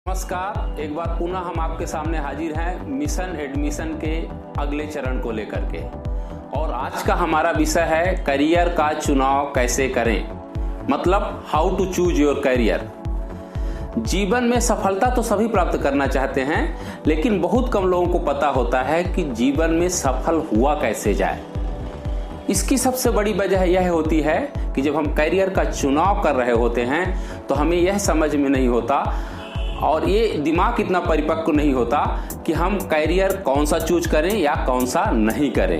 नमस्कार, एक बार पुनः हम आपके सामने हाजिर हैं मिशन एडमिशन के अगले चरण को लेकर के। और आज का हमारा विषय है करियर का चुनाव कैसे करें, मतलब how to choose your career. जीवन में सफलता तो सभी प्राप्त करना चाहते हैं, लेकिन बहुत कम लोगों को पता होता है कि जीवन में सफल हुआ कैसे जाए। इसकी सबसे बड़ी वजह यह होती है कि जब हम करियर का चुनाव कर रहे होते हैं तो हमें यह समझ में नहीं होता और ये दिमाग इतना परिपक्व नहीं होता कि हम करियर कौन सा चूज करें या कौन सा नहीं करें।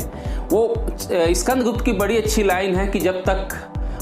वो स्कंदगुप्त की बड़ी अच्छी लाइन है कि जब तक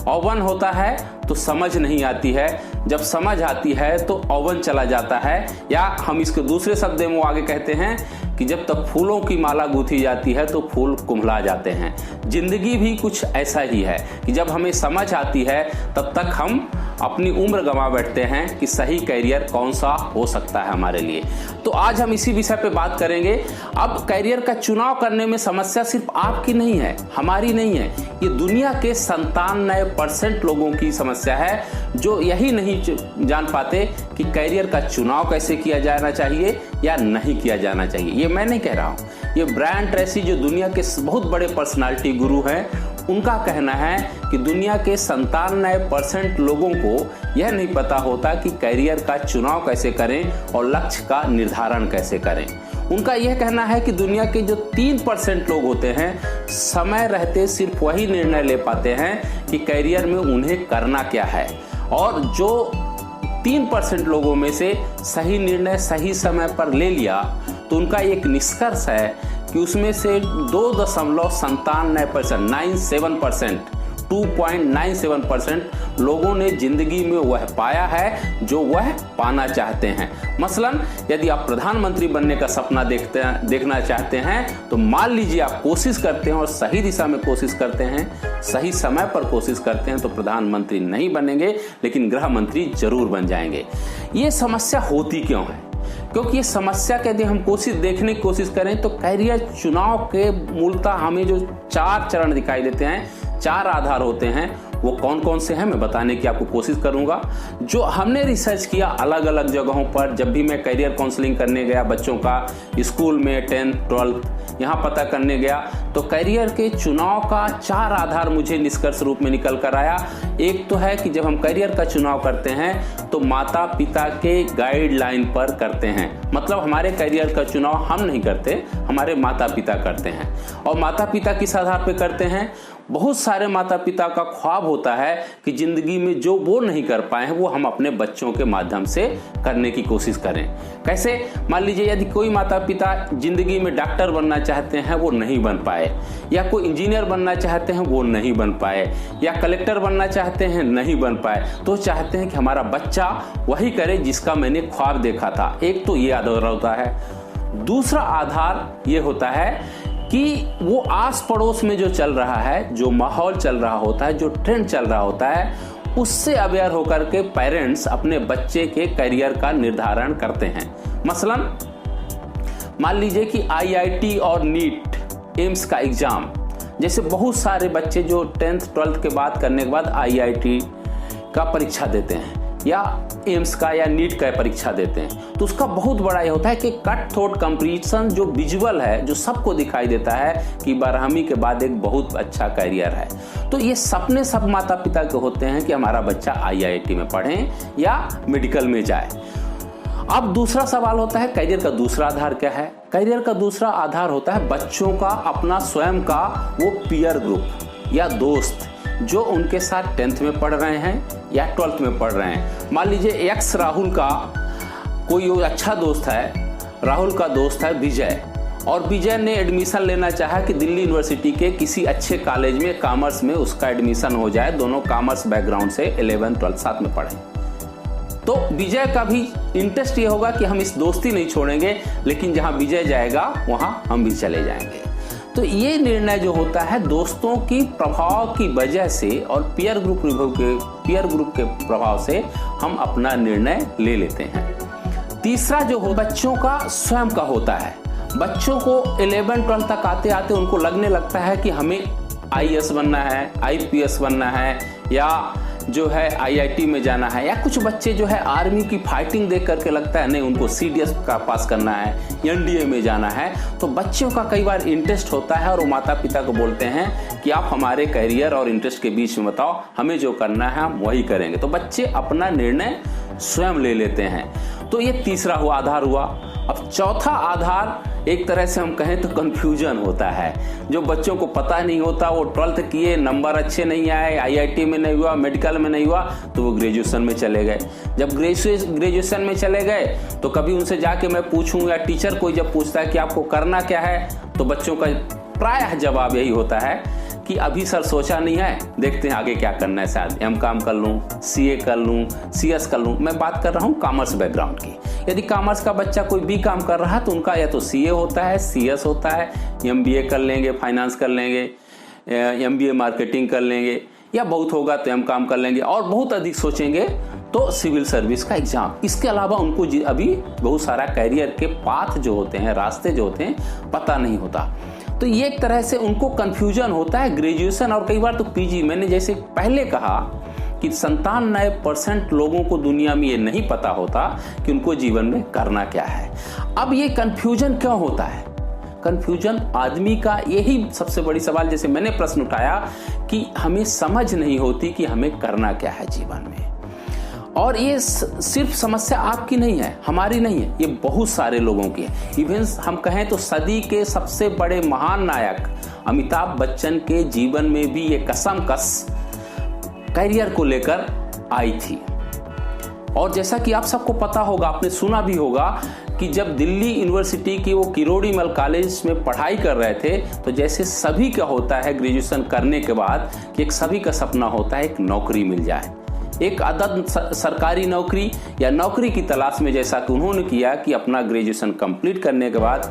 ओवन होता है तो समझ नहीं आती है, जब समझ आती है तो ओवन चला जाता है। या हम इसके दूसरे शब्द में वो आगे कहते हैं कि जब तक फूलों की माला गूंथी जाती है तो फूल कुम्हला जाते हैं। जिंदगी भी कुछ ऐसा ही है कि जब हमें समझ आती है तब तक हम अपनी उम्र गंवा बैठते हैं कि सही करियर कौन सा हो सकता है हमारे लिए। तो आज हम इसी विषय पे बात करेंगे। अब करियर का चुनाव करने में समस्या सिर्फ आपकी नहीं है, हमारी नहीं है, ये दुनिया के 97% लोगों की समस्या है जो यही नहीं जान पाते कि करियर का चुनाव कैसे किया जाना चाहिए या नहीं किया जाना चाहिए। ये मैं नहीं कह रहा हूँ, ये ब्रायन ट्रेसी जो दुनिया के बहुत बड़े पर्सनालिटी गुरु हैं उनका कहना है कि दुनिया के 97% लोगों को यह नहीं पता होता कि करियर का चुनाव कैसे करें और लक्ष्य का निर्धारण कैसे करें। उनका यह कहना है कि दुनिया के जो 3% लोग होते हैं समय रहते सिर्फ वही निर्णय ले पाते हैं कि करियर में उन्हें करना क्या है, और जो 3% लोगों में से सही निर्णय सही समय पर ले लिया तो उनका एक निष्कर्ष है कि उसमें से 2.97% लोगों ने जिंदगी में वह पाया है जो वह पाना चाहते हैं। मसलन यदि आप प्रधानमंत्री बनने का सपना देखना चाहते हैं तो मान लीजिए आप कोशिश करते हैं और सही दिशा में कोशिश करते हैं, सही समय पर कोशिश करते हैं तो प्रधानमंत्री नहीं बनेंगे लेकिन गृह मंत्री जरूर बन जाएंगे। ये समस्या होती क्यों है? क्योंकि ये समस्या यदि हम देखने की कोशिश करें तो करियर चुनाव के मूलतः हमें जो 4 चरण दिखाई देते हैं, 4 आधार होते हैं, वो कौन कौन से हैं मैं बताने की आपको कोशिश करूंगा। जो हमने रिसर्च किया अलग अलग जगहों पर, जब भी मैं करियर काउंसलिंग करने गया बच्चों का स्कूल में 10th 12th यहाँ पता करने गया तो करियर के चुनाव का 4 आधार मुझे निष्कर्ष रूप में निकल कर आया। एक तो है कि जब हम करियर का चुनाव करते हैं तो माता पिता के गाइडलाइन पर करते हैं, मतलब हमारे करियर का चुनाव हम नहीं करते, हमारे माता पिता करते हैं। और माता पिता किस आधार पर करते हैं? बहुत सारे माता पिता का ख्वाब होता है कि जिंदगी में जो वो नहीं कर पाए हैं वो हम अपने बच्चों के माध्यम से करने की कोशिश करें। कैसे? मान लीजिए यदि कोई माता पिता जिंदगी में डॉक्टर बनना चाहते हैं वो नहीं बन पाए, या कोई इंजीनियर बनना चाहते हैं वो नहीं बन पाए, या कलेक्टर बनना चाहते हैं नहीं बन पाए, तो चाहते हैं कि हमारा बच्चा वही करे जिसका मैंने ख्वाब देखा था। एक तो ये आधार होता है। दूसरा आधार ये होता है कि वो आस पड़ोस में जो चल रहा है, जो माहौल चल रहा होता है, जो ट्रेंड चल रहा होता है, उससे अवेयर होकर के पेरेंट्स अपने बच्चे के करियर का निर्धारण करते हैं। मसलन मान लीजिए कि IIT और नीट एम्स का एग्जाम, जैसे बहुत सारे बच्चे जो 10th 12th के बाद करने के बाद IIT का परीक्षा देते हैं या एम्स का या नीट का परीक्षा देते हैं, तो उसका बहुत बड़ा ये होता है कि कट थ्रोट कंपटीशन जो विजुअल है, जो सबको दिखाई देता है कि 12वीं के बाद एक बहुत अच्छा करियर है। तो ये सपने सब माता पिता के होते हैं कि हमारा बच्चा IIT में पढ़े या मेडिकल में जाए। अब दूसरा सवाल होता है करियर का दूसरा आधार क्या है? करियर का दूसरा आधार होता है बच्चों का अपना स्वयं का वो पीयर ग्रुप या दोस्त जो उनके साथ 10th में पढ़ रहे हैं या 12th में पढ़ रहे हैं। मान लीजिए एक्स राहुल का कोई अच्छा दोस्त है, राहुल का दोस्त है विजय, और विजय ने एडमिशन लेना चाहा कि दिल्ली यूनिवर्सिटी के किसी अच्छे कॉलेज में कॉमर्स में उसका एडमिशन हो जाए, दोनों कॉमर्स बैकग्राउंड से 11th 12th साथ में पढ़ें। तो विजय का भी इंटरेस्ट ये होगा कि हम इस दोस्ती नहीं छोड़ेंगे, लेकिन जहां विजय जाएगा वहां हम भी चले जाएंगे। तो ये निर्णय जो होता है दोस्तों की प्रभाव की वजह से और पीयर ग्रुप के प्रभाव से हम अपना निर्णय ले लेते हैं। तीसरा जो हो बच्चों का स्वयं का होता है। बच्चों को 11 12 तक आते आते उनको लगने लगता है कि हमें IAS बनना है, IPS बनना है, या जो है आईआईटी में जाना है, या कुछ बच्चे जो है आर्मी की फाइटिंग देख करके लगता है नहीं उनको सीडीएस का पास करना है, एनडीए में जाना है। तो बच्चों का कई बार इंटरेस्ट होता है और वो माता पिता को बोलते हैं कि आप हमारे करियर और इंटरेस्ट के बीच में बताओ, हमें जो करना है हम वही करेंगे। तो बच्चे अपना निर्णय स्वयं ले लेते हैं। तो ये तीसरा हुआ आधार हुआ। अब चौथा आधार एक तरह से हम कहें तो कंफ्यूजन होता है। जो बच्चों को पता नहीं होता, वो 12th किए, नंबर अच्छे नहीं आए, आईआईटी में नहीं हुआ, मेडिकल में नहीं हुआ, तो वो ग्रेजुएशन में चले गए। जब ग्रेजुएशन में चले गए तो कभी उनसे जाके मैं पूछूं, या टीचर कोई जब पूछता है कि आपको करना क्या है, तो बच्चों का प्रायः जवाब यही होता है कि अभी सर सोचा नहीं है, देखते हैं आगे क्या करना है, शायद एमकॉम कर लूँ, सीए कर लूँ, सीएस कर लूँ। मैं बात कर रहा हूँ कॉमर्स बैकग्राउंड की। यदि कॉमर्स का बच्चा कोई भी काम कर रहा है तो उनका या तो सीए होता है, सीएस होता है, एमबीए कर लेंगे, फाइनेंस कर लेंगे, एमबीए मार्केटिंग कर लेंगे, या बहुत होगा तो एमकॉम कर लेंगे, और बहुत अधिक सोचेंगे तो सिविल सर्विस का एग्जाम। इसके अलावा उनको अभी बहुत सारा कैरियर के पाथ जो होते हैं, रास्ते जो होते हैं, पता नहीं होता। तो ये एक तरह से उनको कंफ्यूजन होता है ग्रेजुएशन और कई बार तो पीजी। मैंने जैसे पहले कहा कि 97% लोगों को दुनिया में ये नहीं पता होता कि उनको जीवन में करना क्या है। अब ये कंफ्यूजन क्यों होता है? कंफ्यूजन आदमी का यही सबसे बड़ी सवाल, जैसे मैंने प्रश्न उठाया कि हमें समझ नहीं होती कि हमें करना क्या है जीवन में। और ये सिर्फ समस्या आपकी नहीं है, हमारी नहीं है, ये बहुत सारे लोगों की है। इवन हम कहें तो सदी के सबसे बड़े महान नायक अमिताभ बच्चन के जीवन में भी ये कसमकस करियर को लेकर आई थी। और जैसा कि आप सबको पता होगा, आपने सुना भी होगा कि जब दिल्ली यूनिवर्सिटी की वो किरोड़ीमल कॉलेज में पढ़ाई कर रहे थे, तो जैसे सभी का होता है ग्रेजुएशन करने के बाद कि एक सभी का सपना होता है एक नौकरी मिल जाए, एक आदत सरकारी नौकरी या नौकरी की तलाश में, जैसा कि उन्होंने किया कि अपना ग्रेजुएशन कंप्लीट करने के बाद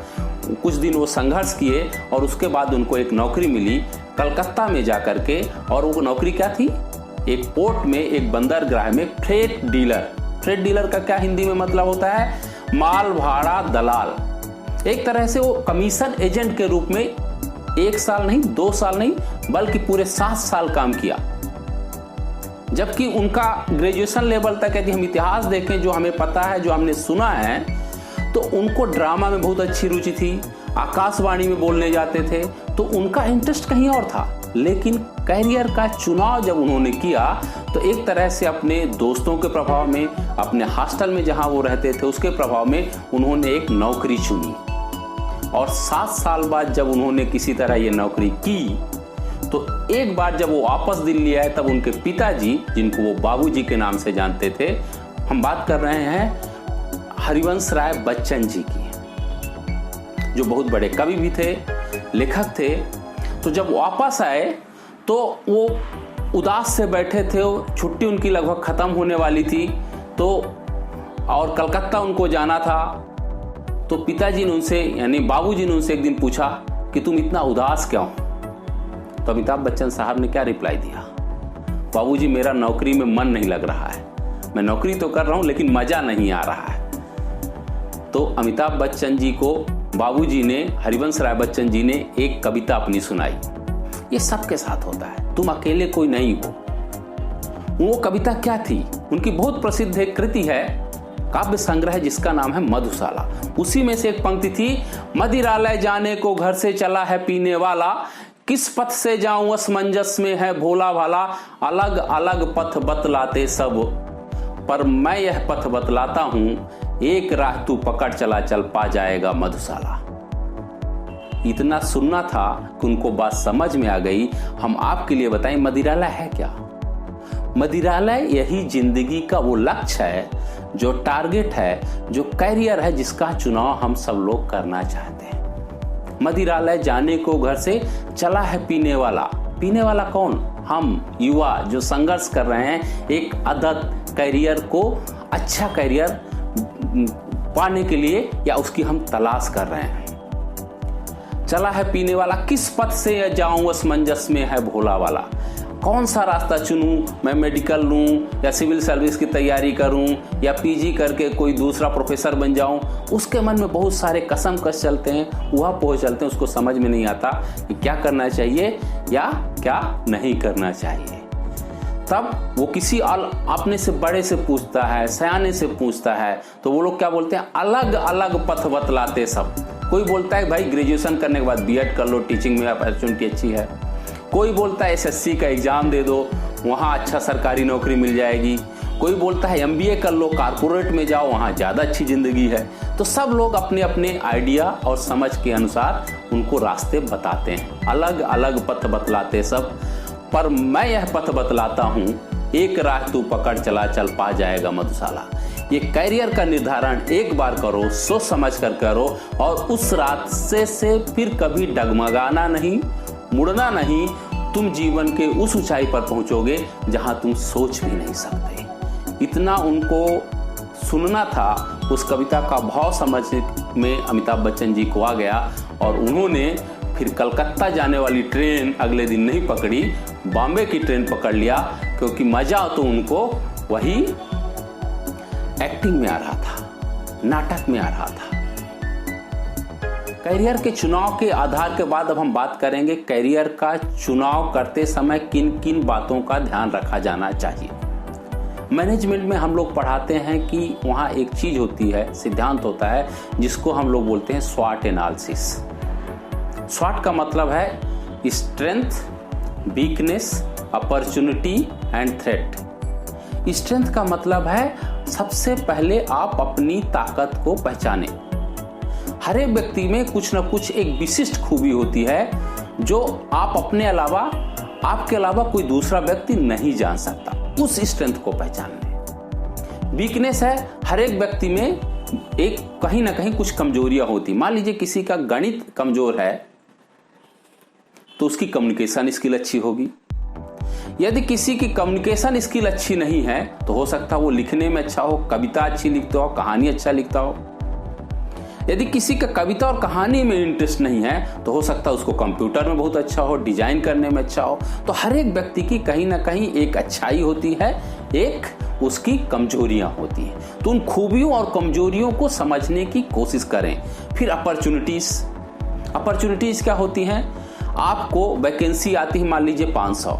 कुछ दिन वो संघर्ष किए और उसके बाद उनको एक नौकरी मिली कलकत्ता में जाकर के। और वो नौकरी क्या थी? एक पोर्ट में, एक बंदरगाह में फ्रेट डीलर। फ्रेट डीलर का क्या हिंदी में मतलब होता है? माल भाड़ा दलाल। एक तरह से वो कमीशन एजेंट के रूप में 1 साल नहीं, 2 साल नहीं, बल्कि पूरे 7 साल काम किया। जबकि उनका ग्रेजुएशन लेवल तक यदि हम इतिहास देखें, जो हमें पता है, जो हमने सुना है, तो उनको ड्रामा में बहुत अच्छी रुचि थी, आकाशवाणी में बोलने जाते थे, तो उनका इंटरेस्ट कहीं और था। लेकिन कैरियर का चुनाव जब उन्होंने किया तो एक तरह से अपने दोस्तों के प्रभाव में, अपने हॉस्टल में जहां वो रहते थे उसके प्रभाव में उन्होंने एक नौकरी चुनी। और 7 साल बाद जब उन्होंने किसी तरह ये नौकरी की, तो एक बार जब वो वापस दिल्ली आए, तब उनके पिताजी, जिनको वो बाबूजी के नाम से जानते थे, हम बात कर रहे हैं हरिवंश राय बच्चन जी की, जो बहुत बड़े कवि भी थे, लेखक थे। तो जब वापस आए तो वो उदास से बैठे थे, छुट्टी उनकी लगभग खत्म होने वाली थी, तो और कलकत्ता उनको जाना था। तो पिताजी ने उनसे, यानी बाबूजी ने उनसे एक दिन पूछा कि तुम इतना उदास क्यों? तो अमिताभ बच्चन साहब ने क्या रिप्लाई दिया? बाबूजी, मेरा नौकरी में मन नहीं लग रहा है, मैं नौकरी तो कर रहा हूं लेकिन मजा नहीं आ रहा है। तो अमिताभ बच्चन जी को बाबूजी ने, हरिवंश राय बच्चन जी ने एक कविता अपनी सुनाई। ये सबके साथ होता है, तुम अकेले कोई नहीं हो। वो कविता क्या थी? उनकी बहुत प्रसिद्ध एक कृति है, काव्य संग्रह, जिसका नाम है मधुशाला। उसी में से एक पंक्ति थी, मदिरालय जाने को घर से चला है पीने वाला, किस पथ से जाऊं असमंजस में है भोला भाला, अलग अलग पथ बतलाते सब, पर मैं यह पथ बतलाता हूं, एक राह तू पकड़ चला, चल पा जाएगा मधुशाला। इतना सुनना था कि उनको बात समझ में आ गई। हम आपके लिए बताएं, मदिरालय है क्या? मदिरालय यही जिंदगी का वो लक्ष्य है, जो टारगेट है, जो कैरियर है, जिसका चुनाव हम सब लोग करना चाहते हैं। मदिरालय जाने को घर से चला है पीने वाला। पीने वाला कौन? हम युवा जो संघर्ष कर रहे हैं एक आदत, कैरियर को, अच्छा कैरियर पाने के लिए, या उसकी हम तलाश कर रहे हैं। चला है पीने वाला, किस पथ से जाऊं असमंजस में है भोला वाला। कौन सा रास्ता चुनूं? मैं मेडिकल लूं या सिविल सर्विस की तैयारी करूं या पीजी करके कोई दूसरा प्रोफेसर बन जाऊं? उसके मन में बहुत सारे कसमकस चलते हैं, वह पोह चलते हैं, उसको समझ में नहीं आता कि क्या करना चाहिए या क्या नहीं करना चाहिए। तब वो किसी अपने से बड़े से पूछता है, सयाने से पूछता है, तो वो लोग क्या बोलते हैं, अलग अलग पथ बतलाते सब। कोई बोलता है भाई ग्रेजुएशन करने के बाद बीएड कर लो, टीचिंग में अपॉर्चुनिटी अच्छी है। कोई बोलता है एसएससी का एग्जाम दे दो, वहाँ अच्छा सरकारी नौकरी मिल जाएगी। कोई बोलता है एमबीए कर लो, कारपोरेट में जाओ, वहाँ ज़्यादा अच्छी ज़िंदगी है। तो सब लोग अपने अपने आइडिया और समझ के अनुसार उनको रास्ते बताते हैं, अलग अलग पथ बतलाते सब। पर मैं यह पथ बतलाता हूँ, एक राह तू पकड़ चला, चल पा जाएगा मधुशाला। ये कैरियर का निर्धारण एक बार करो, सोच समझ कर करो, और उस रास्ते से फिर कभी डगमगाना नहीं, मुड़ना नहीं। तुम जीवन के उस ऊंचाई पर पहुंचोगे जहां तुम सोच भी नहीं सकते। इतना उनको सुनना था, उस कविता का भाव समझने में अमिताभ बच्चन जी को आ गया, और उन्होंने फिर कलकत्ता जाने वाली ट्रेन अगले दिन नहीं पकड़ी, बॉम्बे की ट्रेन पकड़ लिया, क्योंकि मजा तो उनको वही एक्टिंग में आ रहा था, नाटक में आ रहा था। कैरियर के चुनाव के आधार के बाद अब हम बात करेंगे कैरियर का चुनाव करते समय किन किन बातों का ध्यान रखा जाना चाहिए। मैनेजमेंट में हम लोग पढ़ाते हैं कि वहाँ एक चीज होती है, सिद्धांत होता है, जिसको हम लोग बोलते हैं स्वॉट एनालिसिस। स्वॉट का मतलब है strength, weakness, opportunity and threat. Strength का मतलब है सबसे पहले आप अपनी ताकत को पहचाने। हर एक व्यक्ति में कुछ ना कुछ एक विशिष्ट खूबी होती है जो आप अपने अलावा, आपके अलावा कोई दूसरा व्यक्ति नहीं जान सकता। उस स्ट्रेंथ को पहचानने। वीकनेस है, हर एक व्यक्ति में एक कहीं ना कहीं कुछ कमजोरियां होती। मान लीजिए किसी का गणित कमजोर है तो उसकी कम्युनिकेशन स्किल अच्छी होगी। यदि किसी की कम्युनिकेशन स्किल अच्छी नहीं है तो हो सकता है वो लिखने में अच्छा हो, कविता अच्छी लिखता हो, कहानी अच्छा लिखता हो। यदि किसी का कविता और कहानी में इंटरेस्ट नहीं है तो हो सकता है उसको कंप्यूटर में बहुत अच्छा हो, डिजाइन करने में अच्छा हो। तो हर एक व्यक्ति की कहीं ना कहीं एक अच्छाई होती है, एक उसकी कमजोरियां होती हैं। तो उन खूबियों और कमजोरियों को समझने की कोशिश करें। फिर अपॉर्चुनिटीज क्या होती हैं? आपको वैकेंसी आती है मान लीजिए 500,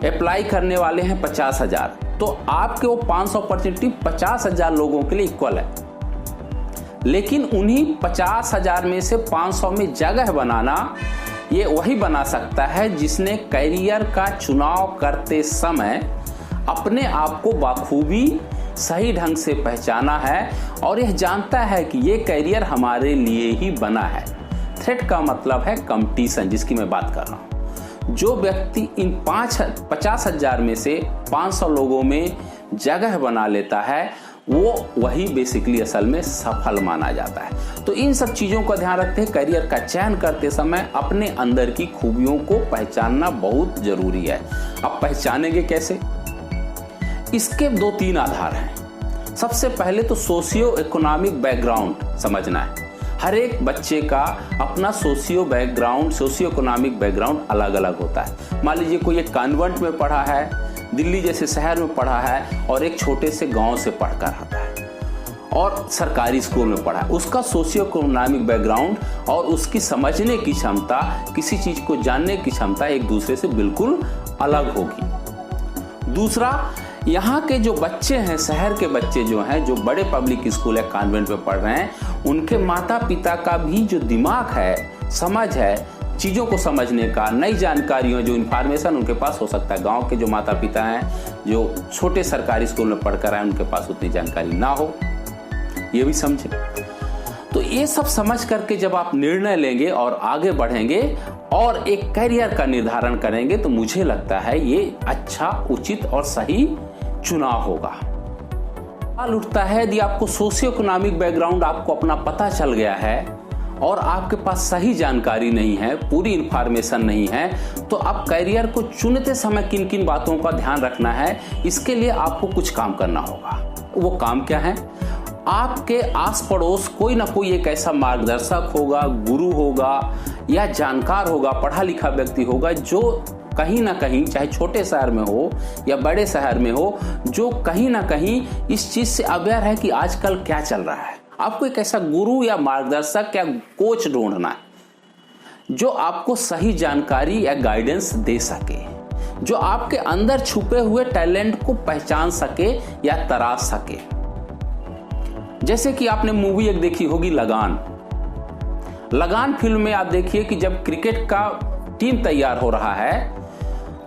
अप्लाई करने वाले हैं 50,000, तो आपके वो 500 अपॉर्चुनिटी 50,000 लोगों के लिए इक्वल है। लेकिन उन्हीं 50,000 में से 500 में जगह बनाना ये वही बना सकता है जिसने कैरियर का चुनाव करते समय अपने आप को बाखूबी सही ढंग से पहचाना है और यह जानता है कि ये कैरियर हमारे लिए ही बना है। थ्रेट का मतलब है कंपटीशन, जिसकी मैं बात कर रहा हूँ। जो व्यक्ति इन 50,000 में से 500 लोगों में जगह बना लेता है वो वही बेसिकली असल में सफल माना जाता है। तो इन सब चीजों का ध्यान रखते हैं। करियर का चयन करते समय अपने अंदर की खूबियों को पहचानना बहुत जरूरी है। अब पहचानेंगे कैसे? इसके 2-3 आधार हैं। सबसे पहले तो सोशियो इकोनॉमिक बैकग्राउंड समझना है। हर एक बच्चे का अपना सोशियो इकोनॉमिक बैकग्राउंड अलग अलग होता है। मान लीजिए कोई एक कॉन्वेंट में पढ़ा है, दिल्ली जैसे शहर में पढ़ा है, और एक छोटे से गांव से पढ़कर आता है और सरकारी स्कूल में पढ़ा है। उसका सोशियो इकोनॉमिक बैकग्राउंड और उसकी समझने की क्षमता, किसी चीज को जानने की क्षमता एक दूसरे से बिल्कुल अलग होगी। दूसरा, यहाँ के जो बच्चे हैं, शहर के बच्चे जो हैं, जो बड़े पब्लिक स्कूल है, कॉन्वेंट में पढ़ रहे हैं, उनके माता पिता का भी जो दिमाग है, समझ है, चीज़ों को समझने का, नई जानकारियों, जो इन्फॉर्मेशन उनके पास हो सकता है। गांव के जो माता पिता हैं, जो छोटे सरकारी स्कूल में पढ़कर आए, उनके पास उतनी जानकारी ना हो, ये भी समझे। तो ये सब समझ करके जब आप निर्णय लेंगे और आगे बढ़ेंगे और एक कैरियर का निर्धारण करेंगे तो मुझे लगता है ये अच्छा, उचित और सही चुनाव होगा। सवाल उठता है, यदि आपको सोशियो इकोनॉमिक बैकग्राउंड आपको अपना पता चल गया है और आपके पास सही जानकारी नहीं है, पूरी इंफॉर्मेशन नहीं है, तो आप कैरियर को चुनते समय किन किन बातों का ध्यान रखना है, इसके लिए आपको कुछ काम करना होगा। वो काम क्या है? आपके आस पड़ोस कोई ना कोई एक ऐसा मार्गदर्शक होगा, गुरु होगा या जानकार होगा, पढ़ा लिखा व्यक्ति होगा, जो कहीं ना कहीं, चाहे छोटे शहर में हो या बड़े शहर में हो, जो कहीं ना कहीं इस चीज से अवेयर है कि आजकल क्या चल रहा है। आपको एक ऐसा गुरु या मार्गदर्शक या कोच ढूंढना है जो आपको सही जानकारी या गाइडेंस दे सके, जो आपके अंदर छुपे हुए टैलेंट को पहचान सके या तराश सके। जैसे कि आपने मूवी एक देखी होगी लगान। लगान फिल्म में आप देखिए कि जब क्रिकेट का टीम तैयार हो रहा है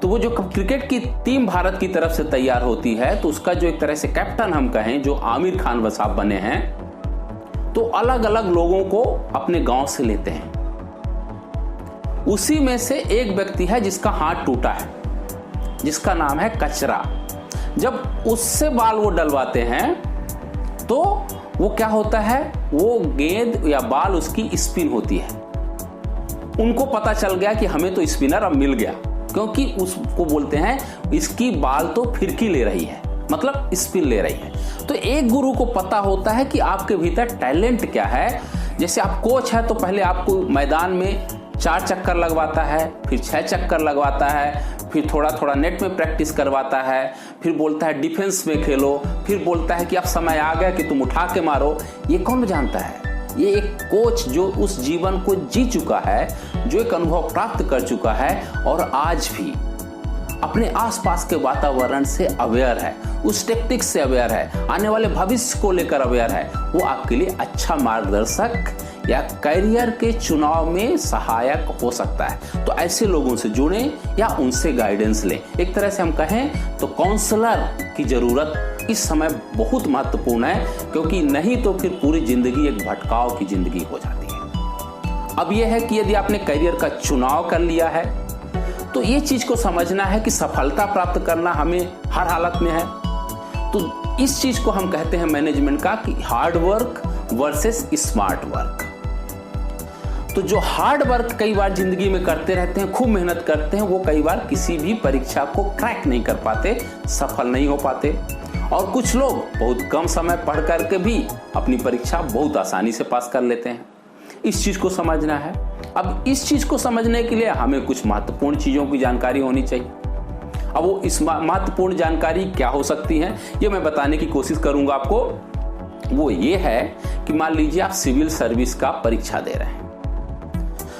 तो वो जो क्रिकेट की टीम भारत की तरफ से तैयार होती है तो उसका जो एक तरह से कैप्टन हम कहें, जो आमिर खान साहब बने हैं, तो अलग अलग लोगों को अपने गांव से लेते हैं। उसी में से एक व्यक्ति है जिसका हाथ टूटा है, जिसका नाम है कचरा। जब उससे बाल वो डलवाते हैं तो वो क्या होता है, वो गेंद या बाल उसकी स्पिन होती है। उनको पता चल गया कि हमें तो स्पिनर अब मिल गया, क्योंकि उसको बोलते हैं इसकी बाल तो फिरकी ले रही है, मतलब स्पिन ले रही है। तो एक गुरु को पता होता है कि आपके भीतर टैलेंट क्या है। जैसे आप कोच है तो पहले आपको मैदान में 4 चक्कर लगवाता है, फिर 6 चक्कर लगवाता है, फिर थोड़ा थोड़ा नेट में प्रैक्टिस करवाता है, फिर बोलता है डिफेंस में खेलो, फिर बोलता है कि अब समय आ गया कि तुम उठा के मारो। ये कौन जानता है? ये एक कोच जो उस जीवन को जी चुका है, जो एक अनुभव प्राप्त कर चुका है और आज भी अपने आसपास के वातावरण से अवेयर है, उस टेक्निक से अवेयर है, आने वाले भविष्य को लेकर अवेयर है। वो आपके लिए अच्छा मार्गदर्शक या करियर के चुनाव में सहायक हो सकता है। तो ऐसे लोगों से जुड़ें या उनसे गाइडेंस लें। एक तरह से हम कहें तो काउंसलर की जरूरत इस समय बहुत महत्वपूर्ण है, क्योंकि नहीं तो फिर पूरी जिंदगी एक भटकाव की जिंदगी हो जाती है। अब यह है कि यदि आपने करियर का चुनाव कर लिया है तो ये चीज को समझना है कि सफलता प्राप्त करना हमें हर हालत में है। तो इस चीज को हम कहते हैं मैनेजमेंट का कि hard work versus smart work. तो जो हार्ड वर्क कई बार जिंदगी में करते रहते हैं, खूब मेहनत करते हैं, वो कई बार किसी भी परीक्षा को क्रैक नहीं कर पाते, सफल नहीं हो पाते। और कुछ लोग बहुत कम समय पढ़ करके भी अपनी परीक्षा बहुत आसानी से पास कर लेते हैं। इस चीज को समझना है। अब इस चीज को समझने के लिए हमें कुछ महत्वपूर्ण चीजों की जानकारी होनी चाहिए। अब वो इस महत्वपूर्ण जानकारी क्या हो सकती है, ये मैं बताने की कोशिश करूंगा आपको। वो ये है कि मान लीजिए आप सिविल सर्विस का परीक्षा दे रहे हैं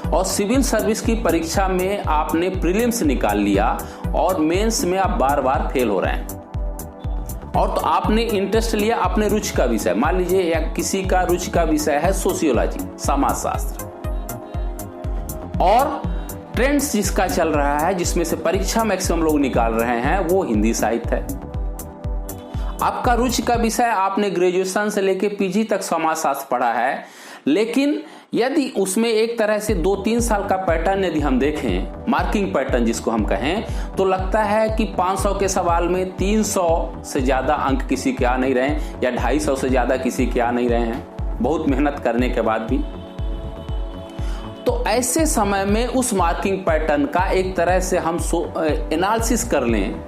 और सिविल सर्विस की परीक्षा में आपने प्रीलिम्स निकाल लिया और मेंस में आप बार बार फेल हो रहे हैं। और तो आपने इंटरेस्ट लिया अपने रुचि का विषय, मान लीजिए या किसी का रुचि का विषय है सोशियोलॉजी, समाजशास्त्र, और ट्रेंड्स जिसका चल रहा है, जिसमें से परीक्षा मैक्सिमम लोग निकाल रहे हैं, वो हिंदी साहित्य है। आपका रुचि का विषय, आपने ग्रेजुएशन से लेके पीजी तक समाजशास्त्र पढ़ा है, लेकिन यदि उसमें एक तरह से 2-3 साल का पैटर्न यदि हम देखें, मार्किंग पैटर्न जिसको हम कहें, तो लगता है कि 500 के सवाल में 300 से ज्यादा अंक किसी के आ नहीं रहे हैं या 250 से ज्यादा किसी के आ नहीं रहे हैं, बहुत मेहनत करने के बाद भी। तो ऐसे समय में उस मार्किंग पैटर्न का एक तरह से हम एनालिसिस कर लें,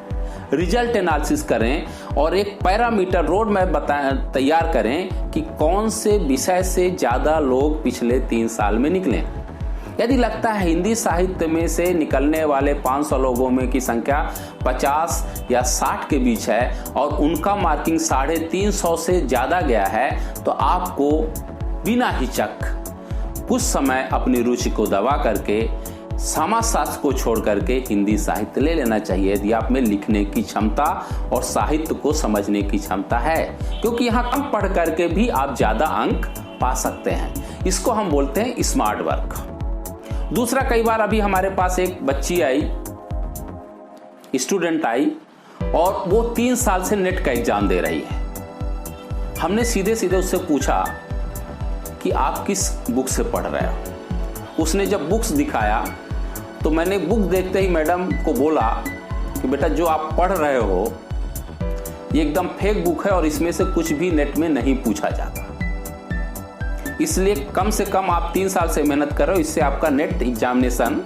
रिजल्ट एनालिसिस करें और एक पैरामीटर रोड मैप तैयार करें कि कौन से विषय से ज्यादा लोग पिछले 3 साल में निकले। यदि लगता है हिंदी साहित्य में से निकलने वाले 500 लोगों में की संख्या 50 या 60 के बीच है और उनका मार्किंग 350 से ज्यादा गया है, तो आपको बिना हिचक कुछ समय अपनी रुचि को दबा करके समाजशास्त्र को छोड़ करके हिंदी साहित्य ले लेना चाहिए, यदि आप में लिखने की क्षमता और साहित्य को समझने की क्षमता है, क्योंकि यहाँ कम पढ़ करके भी आप ज्यादा अंक पा सकते हैं। इसको हम बोलते हैं स्मार्ट वर्क। दूसरा, कई बार अभी हमारे पास एक बच्ची आई, स्टूडेंट आई, और वो 3 साल से नेट का एग्जाम दे रही है। हमने सीधे सीधे उससे पूछा कि आप किस बुक से पढ़ रहे हो। उसने जब बुक्स दिखाया तो मैंने बुक देखते ही मैडम को बोला कि बेटा जो आप पढ़ रहे हो ये एकदम फेक बुक है और इसमें से कुछ भी नेट में नहीं पूछा जाता, इसलिए कम से कम आप 3 साल से मेहनत कर रहे हो। इससे आपका नेट एग्जामिनेशन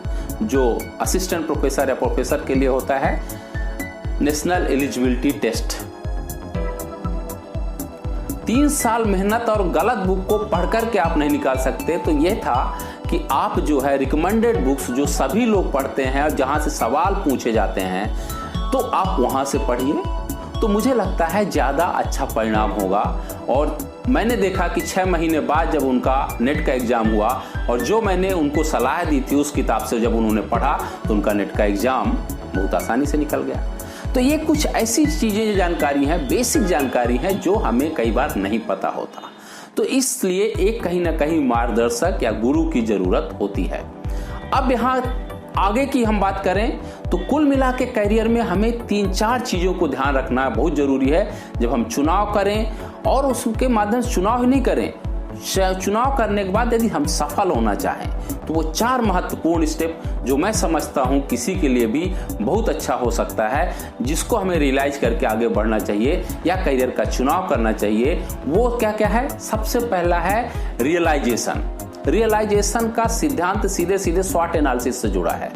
जो असिस्टेंट प्रोफेसर या प्रोफेसर के लिए होता है, नेशनल एलिजिबिलिटी टेस्ट, 3 साल मेहनत और गलत बुक को पढ़ करके आप नहीं निकाल सकते। तो यह था कि आप जो है रिकमेंडेड बुक्स जो सभी लोग पढ़ते हैं और जहां से सवाल पूछे जाते हैं, तो आप वहां से पढ़िए, तो मुझे लगता है ज्यादा अच्छा परिणाम होगा। और मैंने देखा कि 6 महीने बाद जब उनका नेट का एग्जाम हुआ और जो मैंने उनको सलाह दी थी उस किताब से जब उन्होंने पढ़ा, तो उनका नेट का एग्जाम बहुत आसानी से निकल गया। तो ये कुछ ऐसी चीजें जो जानकारी हैं, बेसिक जानकारी है, जो हमें कई बार नहीं पता होता। तो इसलिए एक कहीं ना कहीं मार्गदर्शक या गुरु की जरूरत होती है। अब यहाँ आगे की हम बात करें तो कुल मिला के करियर में हमें 3-4 चीजों को ध्यान रखना बहुत जरूरी है जब हम चुनाव करें, और उसके माध्यम से चुनाव ही नहीं करें, चुनाव करने के बाद यदि हम सफल होना चाहें तो वो 4 महत्वपूर्ण स्टेप जो मैं समझता हूं किसी के लिए भी बहुत अच्छा हो सकता है, जिसको हमें रियलाइज करके आगे बढ़ना चाहिए या करियर का चुनाव करना चाहिए। वो क्या क्या है? सबसे पहला है रियलाइजेशन। रियलाइजेशन का सिद्धांत सीधे सीधे स्वॉट एनालिसिस से जुड़ा है।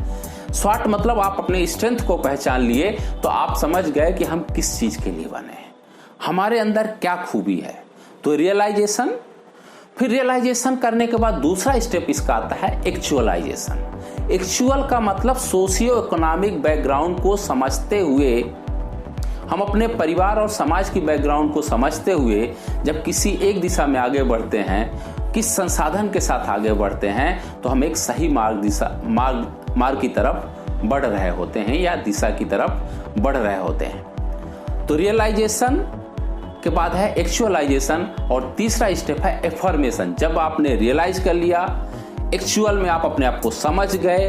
स्वॉट मतलब आप अपने स्ट्रेंथ को पहचान लिए तो आप समझ गए कि हम किस चीज के लिए बने हैं, हमारे अंदर क्या खूबी है। तो रियलाइजेशन, फिर रियलाइजेशन करने के बाद दूसरा स्टेप इसका आता है एक्चुअलाइजेशन। एक्चुअल का मतलब सोशियो इकोनॉमिक बैकग्राउंड को समझते हुए, हम अपने परिवार और समाज की बैकग्राउंड को समझते हुए जब किसी एक दिशा में आगे बढ़ते हैं, किस संसाधन के साथ आगे बढ़ते हैं, तो हम एक सही मार्ग की तरफ बढ़ रहे होते हैं या दिशा की तरफ बढ़ रहे होते हैं। तो रियलाइजेशन के बाद है एक्चुअलाइजेशन, और तीसरा स्टेप है एफर्मेशन। जब आपने रियलाइज कर लिया, एक्चुअल में आप अपने आप को समझ गए,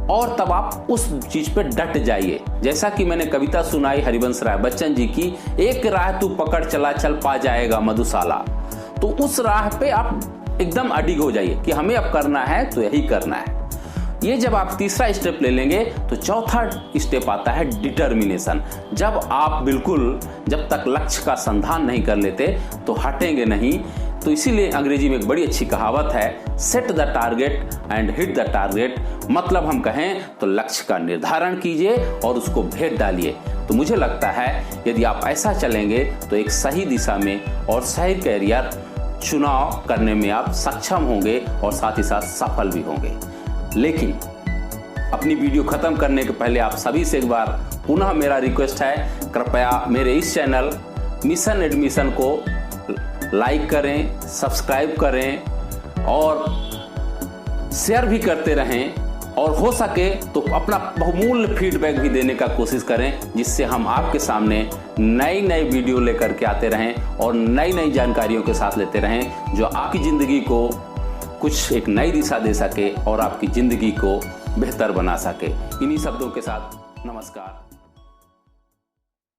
और तब आप उस चीज पे डट जाइए। जैसा कि मैंने कविता सुनाई हरिवंश राय बच्चन जी की, एक राह तू पकड़ चला चल पा जाएगा मधुशाला। तो उस राह पे आप एकदम अडिग हो जाइए कि हमें अब करना है तो यही करना है। ये जब आप तीसरा स्टेप ले लेंगे तो चौथा स्टेप आता है डिटर्मिनेशन। जब आप बिल्कुल जब तक लक्ष्य का संधान नहीं कर लेते तो हटेंगे नहीं। तो इसीलिए अंग्रेजी में एक बड़ी अच्छी कहावत है, set the target and hit the target. मतलब हम कहें तो लक्ष्य का निर्धारण कीजिए और उसको भेद डालिए। तो मुझे लगता है यदि आप ऐसा चलेंगे तो एक सही दिशा में और सही कैरियर चुनाव करने में आप सक्षम होंगे और साथ ही साथ सफल भी होंगे। लेकिन अपनी वीडियो खत्म करने के पहले आप सभी से एक बार पुनः मेरा रिक्वेस्ट है, कृपया मेरे इस चैनल मिशन एडमिशन को लाइक करें, सब्सक्राइब करें और शेयर भी करते रहें, और हो सके तो अपना बहुमूल्य फीडबैक भी देने का कोशिश करें, जिससे हम आपके सामने नई नई वीडियो लेकर के आते रहें और नई नई जानकारियों के साथ लेते रहें, जो आपकी ज़िंदगी को कुछ एक नई दिशा दे सके और आपकी ज़िंदगी को बेहतर बना सके। इन्हीं शब्दों के साथ नमस्कार।